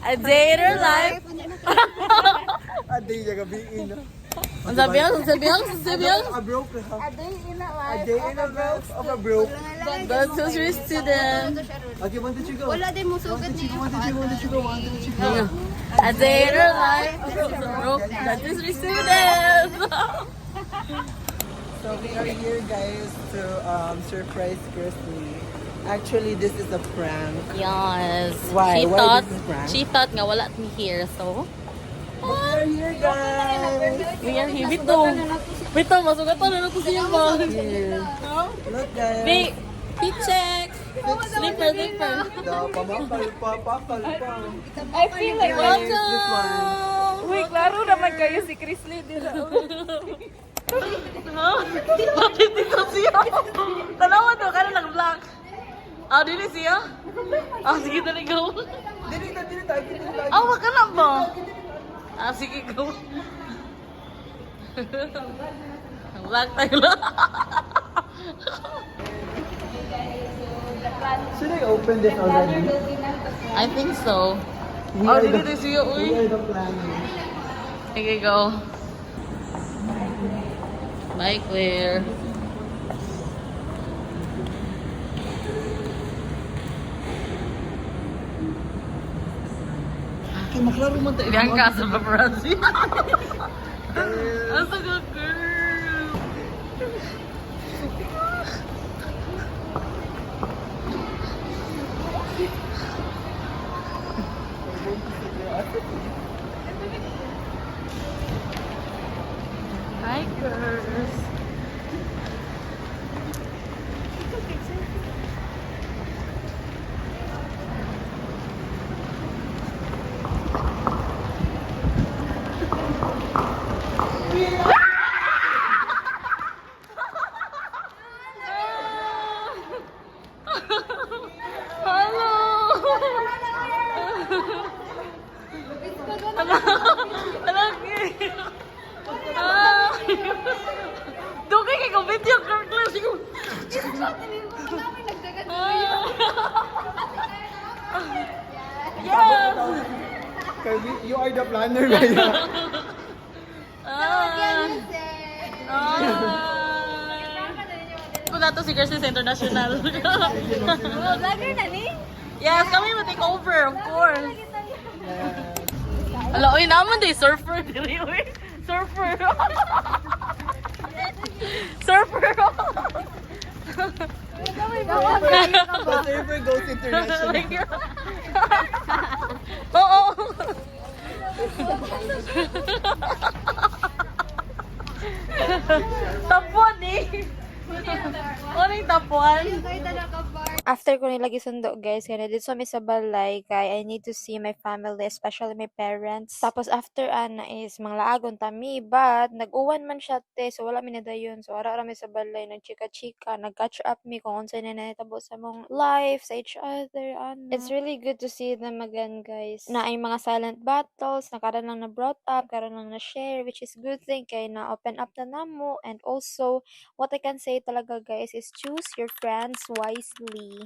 A day in her life. A day na gabiin. Ang sabihan. A broke. A day in a A life. day in a life of a broke. That's so sweet student. Okay, one, two, three, go. Wala din mo sugad niya. One, two, three, one, two, three, go. One, two, three, go. A day in her life. That is sweet student. So we are here, guys, to surprise Kirsty. Actually, this is a prank. Yes. Why? Why this is prank? She thought nga wala me here, so We are here, guys. we are here. Bito, masugatan na nato siya ba? Here. Look, guys. Wait, he check. Slipper. Pamakal pa. I feel like This one. Uy, klaro naman kayo si Chris Lee dito. Bakit dito siya? Tanawa to, ka na nag-vlog. Ah, dili siya? Ah, sige na go. Dili tayo. Ah, wag ka na ba? Ah, sige go. Vlog tayo lang. Should I open this already? I think so. We Oh, are dili the- na siya, We uy. are the planners. Sige, go. Bye, Claire. Okay, maklaro man tayo. Bianca sa paparazzi. Ang sagot, girl. Hi, girls. Hello. Dugay kay ko video class ko. Yes. Kirby, you are the planner, right? Punta to si Kirsten sa International. Vlogger na ni? Yes, kami take over, of course. Ala, uy, naman day, surfer. Dili, uy. Surfer. Surfer. The server goes international. Oo. Tapuan eh. Ano yung tapuan? After ko nilagi sundo guys, kaya dito sa may sa balay, kay I need to see my family, especially my parents. Tapos after ana is manglaagon tami, but nag-uwan man siya te, so wala mi na dayon. So ara mi sa balay, nagchika-chika, nag-catch up mi kung unsa na nahitabo sa mong life, sa each other, ano. It's really good to see them again guys. Na ay mga silent battles, na karon lang na brought up, karon lang na share, which is good thing kay na open up na namo. And also, what I can say talaga guys is choose your friends wisely.